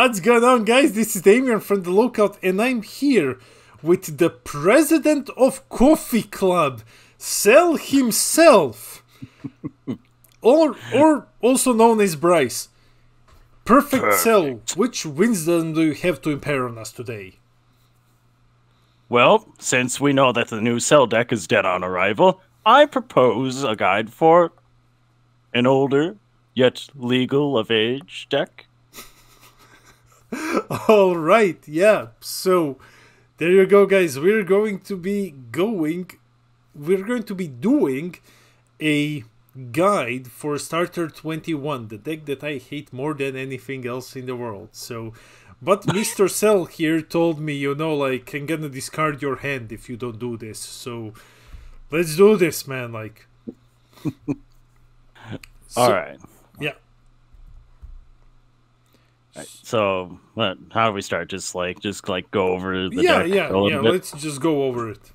What's going on, guys? This is Damien from the Lookout, and I'm here with the president of Coffee Club, Cell himself, or also known as Bryce. Perfect Cell. Which wisdom do you have to impart on us today? Well, since we know that the new Cell deck is dead on arrival, I propose a guide for an older, yet legal of age deck. All right, yeah. So there you go, guys. We're going to be doing a guide for Starter 21, the deck that I hate more than anything else in the world. So, but Mr. Cell here told me, you know, like, I'm gonna discard your hand if you don't do this. So let's do this, man. Like, all right. Yeah. Right, so, how do we start? Just go over the deck. Yeah. Let's just go over it.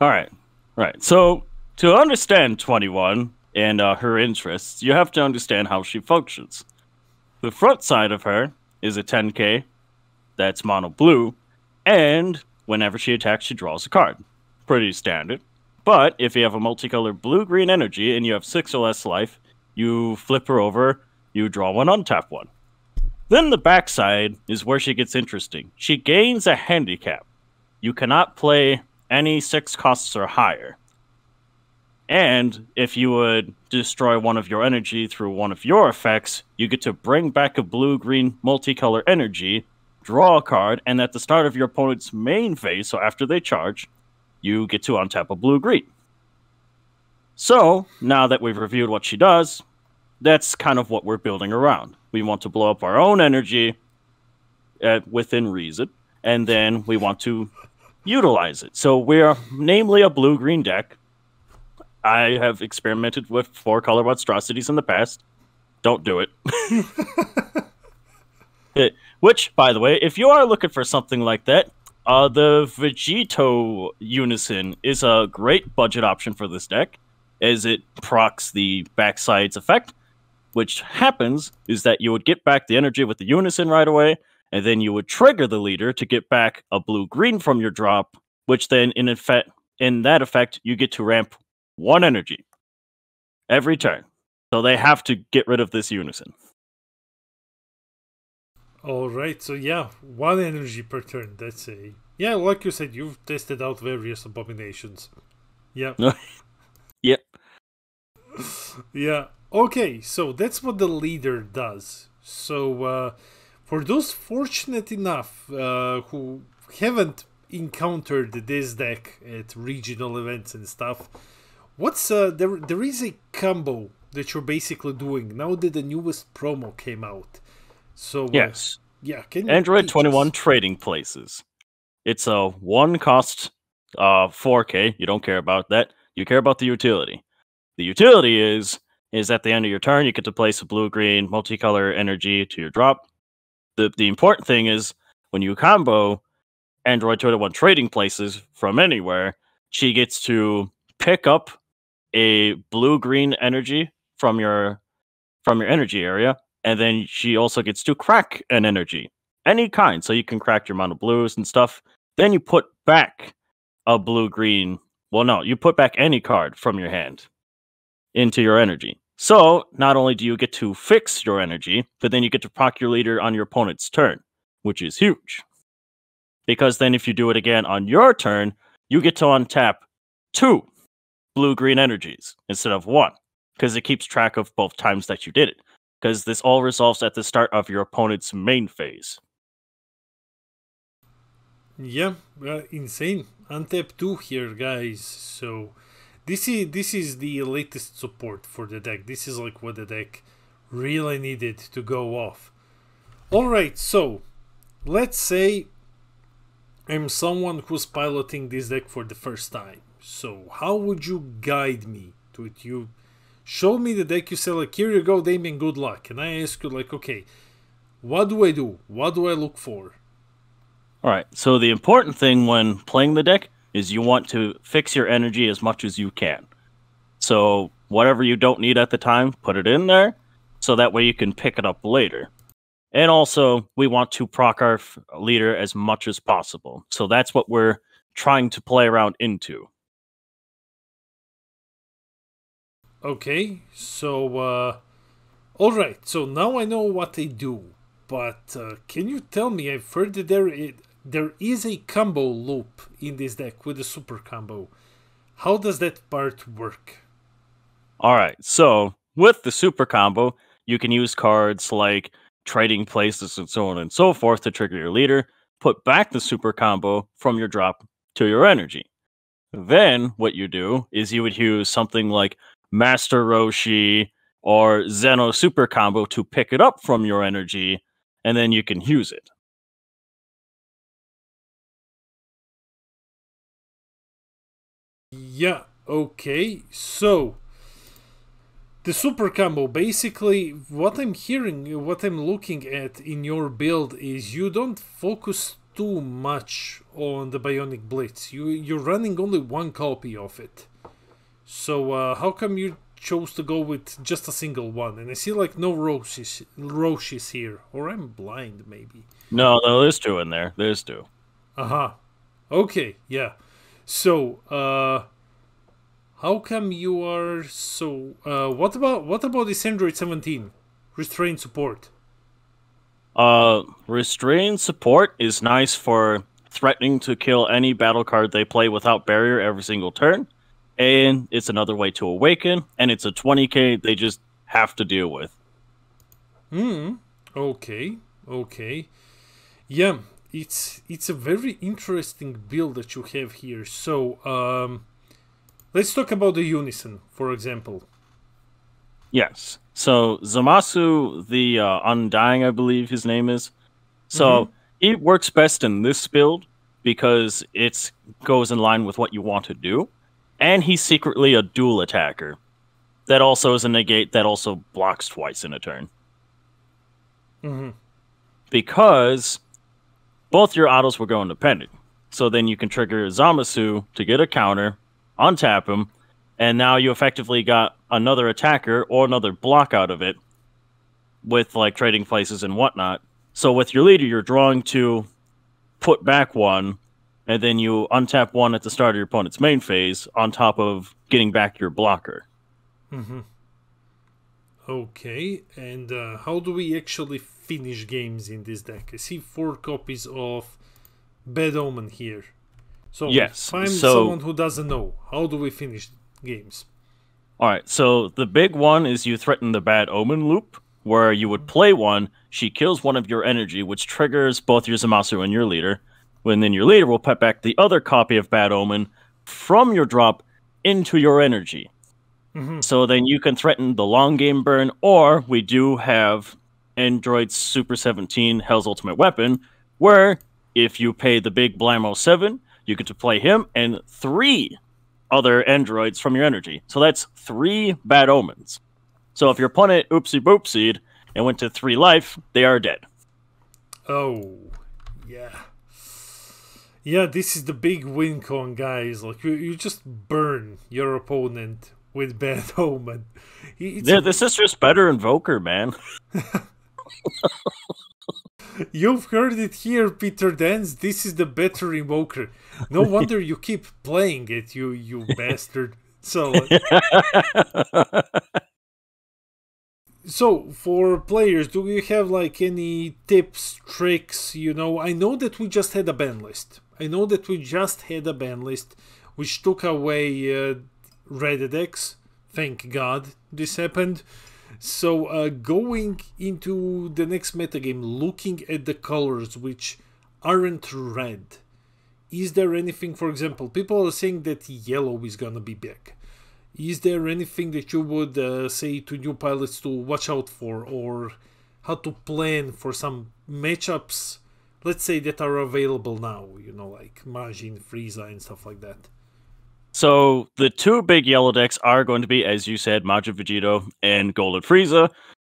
All right. So, to understand 21 and her interests, you have to understand how she functions. The front side of her is a 10K that's mono blue, and whenever she attacks, she draws a card. Pretty standard. But if you have a multicolored blue-green energy and you have 6 or less life, you flip her over. You draw one, untap one. Then the backside is where she gets interesting. She gains a handicap. You cannot play any 6 costs or higher. And if you would destroy one of your energy through one of your effects, you get to bring back a blue-green multicolor energy, draw a card, and at the start of your opponent's main phase, so after they charge, you get to untap a blue-green. So, now that we've reviewed what she does, that's kind of what we're building around. We want to blow up our own energy within reason, and then we want to utilize it. So we're namely a blue-green deck. I have experimented with 4-color monstrosities in the past. Don't do it. Which, by the way, if you are looking for something like that, the Vegito Unison is a great budget option for this deck, as it procs the backside's effect. Which happens is that you would get back the energy with the Unison right away, and then you would trigger the leader to get back a blue-green from your drop, which then, in that effect, you get to ramp 1 energy every turn. So they have to get rid of this Unison. Alright, so yeah, 1 energy per turn, that's a... Yeah, like you said, you've tested out various abominations. Yeah. Yep. Yeah. Okay, so that's what the leader does. So, for those fortunate enough who haven't encountered this deck at regional events and stuff, what's there is a combo that you're basically doing now that the newest promo came out. So yes, yeah, can you Android 21 Trading Places. It's a 1 cost 4K. You don't care about that. You care about the utility. The utility is at the end of your turn, you get to place a blue-green multicolor energy to your drop. The important thing is, when you combo Android 21 Trading Places from anywhere, she gets to pick up a blue-green energy from your energy area, and then she also gets to crack an energy. Any kind, so you can crack your mono blues and stuff. Then you put back a blue-green... Well, no, you put back any card from your hand into your energy. So, not only do you get to fix your energy, but then you get to proc your leader on your opponent's turn, which is huge. Because then if you do it again on your turn, you get to untap 2 blue-green energies instead of 1, because it keeps track of both times that you did it. Because this all resolves at the start of your opponent's main phase. Yeah, insane. Untap 2 here, guys. So... This is the latest support for the deck. This is like what the deck really needed to go off. Alright, so let's say I'm someone who's piloting this deck for the first time. So how would you guide me to it? You show me the deck, you say like, here you go, Damien, good luck. And I ask you like, okay, what do I do? What do I look for? Alright, so the important thing when playing the deck is you want to fix your energy as much as you can. So whatever you don't need at the time, put it in there, so that way you can pick it up later. And also, we want to proc our leader as much as possible. So that's what we're trying to play around into. Okay, so, alright, so now I know what they do, but can you tell me, I've heard that there is a combo loop in this deck with the super combo. How does that part work? Alright, so with the super combo, you can use cards like trading places and so on and so forth to trigger your leader, put back the super combo from your drop to your energy. Then what you do is you would use something like Master Roshi or Zeno Super Combo to pick it up from your energy, and then you can use it. Yeah, okay, so the super combo, basically, what I'm hearing, what I'm looking at in your build is you don't focus too much on the Bionic Blitz. You're running only one copy of it. So how come you chose to go with just a single one? And I see like no Roshis here, or I'm blind maybe. No, there's two in there. There's two. Aha. Okay, yeah. So how come you are so? What about this Android 17 restraint support? Restrained support is nice for threatening to kill any battle card they play without barrier every single turn, and it's another way to awaken, and it's a 20k they just have to deal with. Okay, okay. Yeah, it's a very interesting build that you have here. So let's talk about the Unison, for example. Yes. So Zamasu, the Undying, I believe his name is. So he works best in this build because it goes in line with what you want to do, and he's secretly a dual attacker. That also is a negate that also blocks twice in a turn. Because both your autos will go independent. So then you can trigger Zamasu to get a counter, untap him, and now you effectively got another attacker or another block out of it with like trading places and whatnot. So with your leader, you're drawing to put back one, and then you untap one at the start of your opponent's main phase on top of getting back your blocker. Okay, and how do we actually finish games in this deck? I see 4 copies of Bad Omen here. So yes, if I'm someone who doesn't know, how do we finish games? Alright, so the big one is you threaten the Bad Omen loop, where you would play one, she kills one of your energy, which triggers both your Zamasu and your leader, and then your leader will put back the other copy of Bad Omen from your drop into your energy. So then you can threaten the long game burn, or we do have Android Super 17 Hell's Ultimate Weapon, where if you pay the big Blammo 7, you get to play him and 3 other androids from your energy. So that's 3 Bad Omens. So if your opponent oopsie boopsied and went to 3 life, they are dead. Oh, yeah. Yeah, this is the big win con, guys. Like, you just burn your opponent with Bad Omen. This is just better Invoker, man. You've heard it here, Peter Dance. This is the better Invoker. No wonder you keep playing it, you bastard. So, so for players, do you have like any tips, tricks? You know, I know that we just had a ban list. Which took away Red X. Thank God this happened. So going into the next metagame, looking at the colors which aren't red, is there anything, for example, people are saying that yellow is gonna be back. Is there anything that you would say to new pilots to watch out for, or how to plan for some matchups, let's say, that are available now, you know, like Majin, Frieza and stuff like that? So the 2 big yellow decks are going to be, as you said, Majin Vegito and Golden Frieza.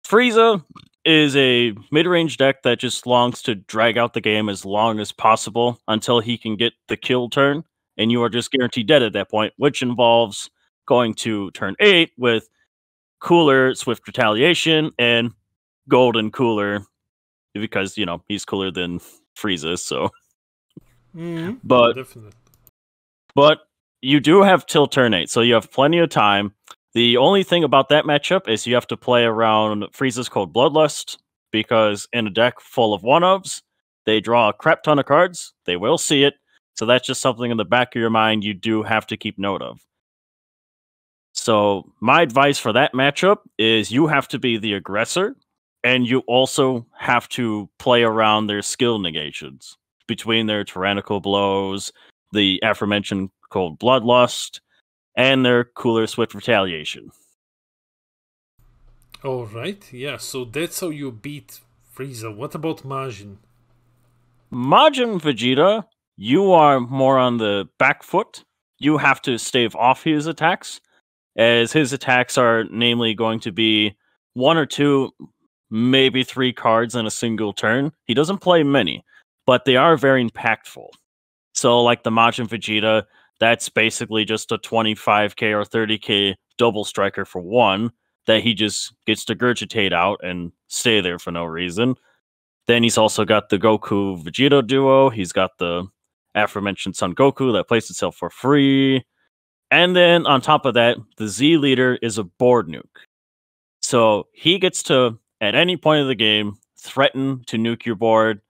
Frieza is a mid-range deck that just longs to drag out the game as long as possible until he can get the kill turn, and you are just guaranteed dead at that point, which involves going to turn 8 with Cooler, Swift Retaliation, and Golden Cooler because, you know, he's cooler than Frieza, so. Mm-hmm. But Definitely. But you do have till turn 8, so you have plenty of time. The only thing about that matchup is you have to play around Frieza's Cold Bloodlust, because in a deck full of one-ofs, they draw a crap ton of cards, they will see it, so that's just something in the back of your mind you do have to keep note of. So my advice for that matchup is you have to be the aggressor, and you also have to play around their skill negations between their tyrannical blows, the aforementioned Cold Bloodlust, and their cooler Swift Retaliation. All right. Yeah. So that's how you beat Frieza. What about Majin? Majin Vegeta, you are more on the back foot. You have to stave off his attacks, as his attacks are namely going to be 1 or 2, maybe 3 cards in a single turn. He doesn't play many, but they are very impactful. So, like the Majin Vegeta, that's basically just a 25k or 30k double striker for 1 that he just gets to gurgitate out and stay there for no reason. Then he's also got the Goku Vegeta duo. He's got the aforementioned Son Goku that plays itself for free. And then on top of that, the Z leader is a board nuke. So he gets to, at any point of the game, threaten to nuke your board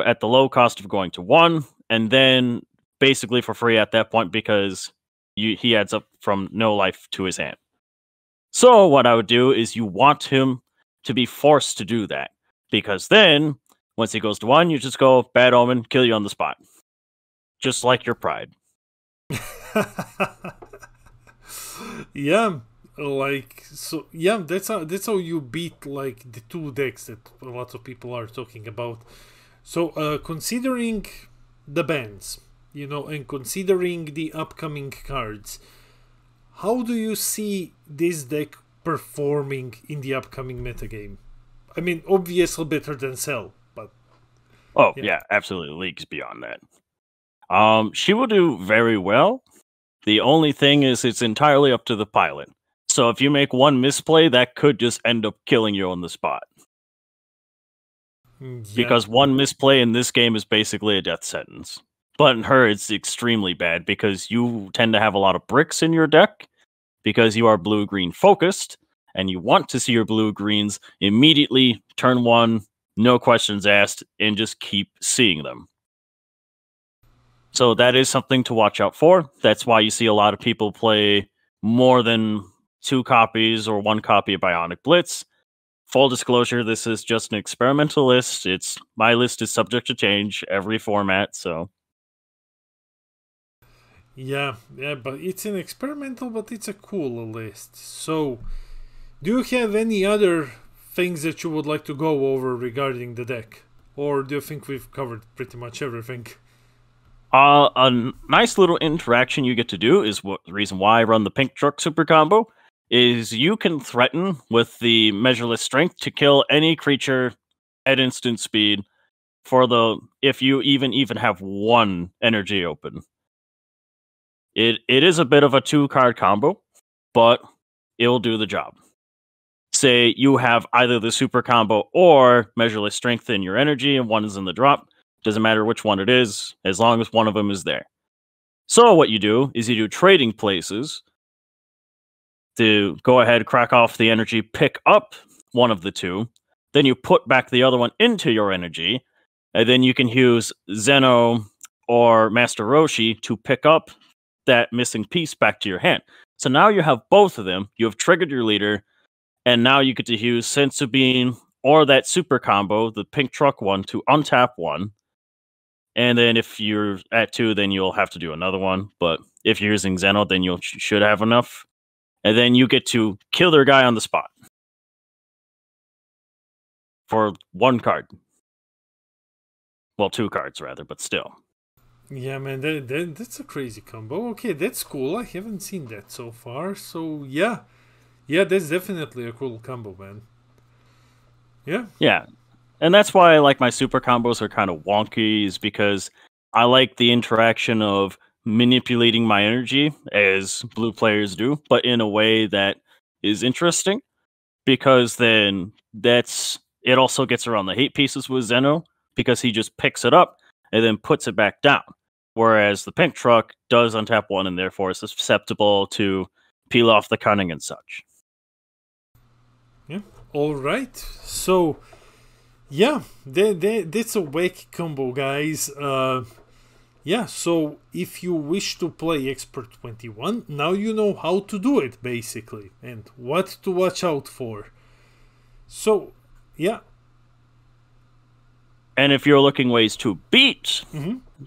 at the low cost of going to 1, and then basically for free at that point, because he adds up from no life to his hand. So what I would do is you want him to be forced to do that, because then once he goes to 1, you just go bad omen, kill you on the spot, just like your pride. Yeah, like, so yeah, that's how you beat like the 2 decks that a lot of people are talking about. So considering the bans, you know, and considering the upcoming cards, how do you see this deck performing in the upcoming metagame? I mean, obviously better than Cell, but yeah, absolutely leagues beyond that. She will do very well. The only thing is it's entirely up to the pilot. So if you make one misplay, that could just end up killing you on the spot. yeah. Because one misplay in this game is basically a death sentence. But in her, it's extremely bad because you tend to have a lot of bricks in your deck because you are blue-green focused, and you want to see your blue-greens immediately turn 1, no questions asked, and just keep seeing them. So that is something to watch out for. That's why you see a lot of people play more than 2 copies or 1 copy of Bionic Blitz. Full disclosure, this is just an experimental list. My list is subject to change every format, so. Yeah, but it's an experimental, but it's a cool list. So, do you have any other things that you would like to go over regarding the deck? Or do you think we've covered pretty much everything? A nice little interaction you get to do is the reason why I run the Pink Truck Super Combo, is you can threaten with the Measureless Strength to kill any creature at instant speed if you even have 1 energy open. It is a bit of a 2-card combo, but it'll do the job. Say you have either the Super Combo or Measureless Strength in your energy and 1 is in the drop. Doesn't matter which one it is, as long as one of them is there. So what you do is you do trading places to go ahead, crack off the energy, pick up one of the 2, then you put back the other one into your energy, and then you can use Zeno or Master Roshi to pick up that missing piece back to your hand. So now you have both of them, you have triggered your leader, and now you get to use Senzu Bean or that super combo, the Pink Truck one, to untap 1. And then if you're at 2, then you'll have to do another one. But if you're using Zeno, then you should have enough. And then you get to kill their guy on the spot. For 1 card. Well, 2 cards, rather, but still. Yeah, man, that's a crazy combo. Okay, that's cool. I haven't seen that so far. So, yeah. Yeah, that's definitely a cool combo, man. Yeah. Yeah. And that's why I like my super combos are kind of wonky, is because I like the interaction of manipulating my energy, as blue players do, but in a way that is interesting, because then it also gets around the hate pieces with Zeno because he just picks it up and then puts it back down. Whereas the pink truck does untap 1 and therefore is susceptible to peel off the cunning and such. Yeah. All right. So, yeah, that's a wake combo, guys. Yeah, so if you wish to play Expert 21, now you know how to do it, basically, and what to watch out for. So, yeah. And if you're looking ways to beat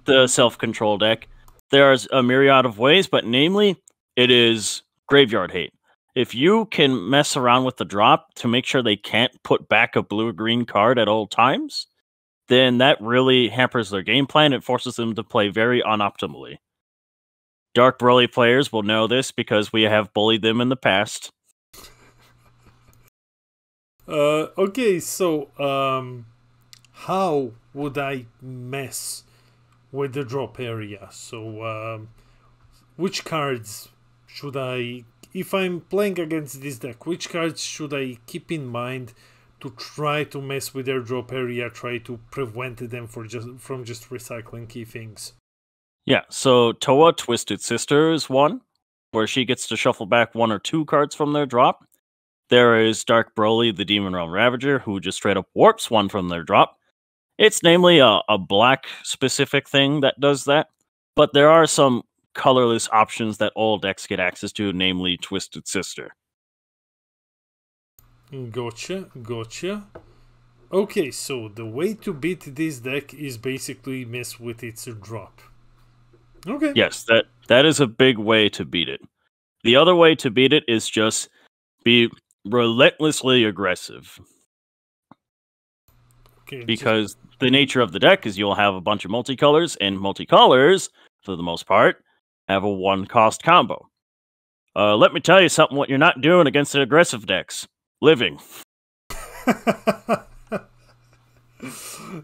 the self-control deck, there's a myriad of ways, but namely, it is Graveyard Hate. If you can mess around with the drop to make sure they can't put back a blue or green card at all times, then that really hampers their game plan. It forces them to play very unoptimally. Dark Broly players will know this because we have bullied them in the past. Okay, so, how would I mess with the drop area? So, which cards should I, if I'm playing against this deck, which cards should I keep in mind to try to mess with their drop area, try to prevent them from just recycling key things? Yeah, so Toa Twisted Sister is one, where she gets to shuffle back 1 or 2 cards from their drop. There is Dark Broly, the Demon Realm Ravager, who just straight up warps 1 from their drop. It's namely a black specific thing that does that, but there are some colorless options that all decks get access to, namely Twisted Sister. Gotcha. Okay, so the way to beat this deck is basically mess with its drop. Okay. Yes, that is a big way to beat it. The other way to beat it is just be relentlessly aggressive. Okay, because the nature of the deck is you'll have a bunch of multicolors, and multicolors, for the most part, have a 1-cost combo. Let me tell you something what you're not doing against the aggressive decks. Living.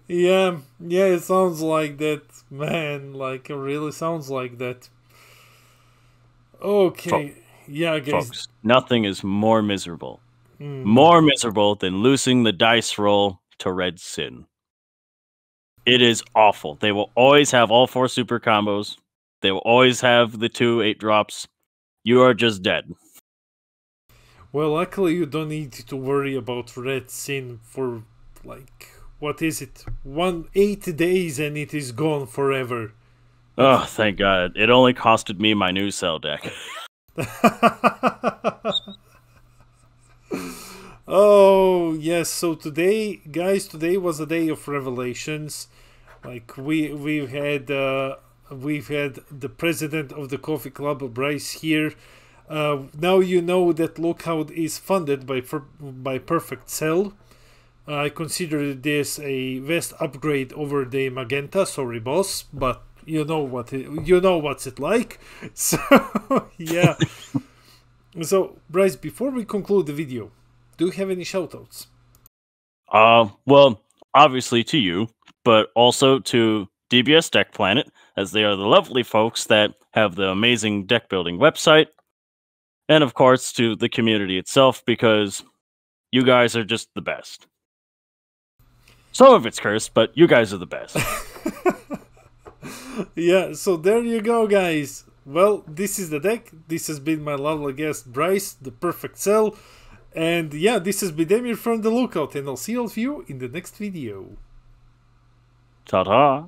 Yeah, it sounds like that, man. Like, it really sounds like that. Okay, yeah, guys. Folks, nothing is more miserable. More miserable than losing the dice roll to Red Sin. It is awful. They will always have all 4 super combos. They will always have the 2 8-drops. You are just dead. Well, luckily you don't need to worry about Red Sin for, like, what is it? 8 days and it is gone forever. Oh, thank God. It only costed me my new cell deck. Oh, yes. So today, guys, today was a day of revelations. Like, we've had the president of the coffee club, Bryce, here. Now you know that Lookout is funded by Perfect Cell. I consider this a vast upgrade over the Magenta. Sorry, boss, but you know what's it like. So yeah. So Bryce, before we conclude the video, do you have any shoutouts? Well, obviously to you, but also to DBS Deck Planet, as they are the lovely folks that have the amazing deck building website. And of course to the community itself, because you guys are just the best. Some of it's cursed, but you guys are the best. Yeah, so there you go, guys. Well, this is the deck. This has been my lovely guest, Bryce, the Perfect Cell. And yeah, this has been Demir from The Lookout, and I'll see all of you in the next video. Ta-ta!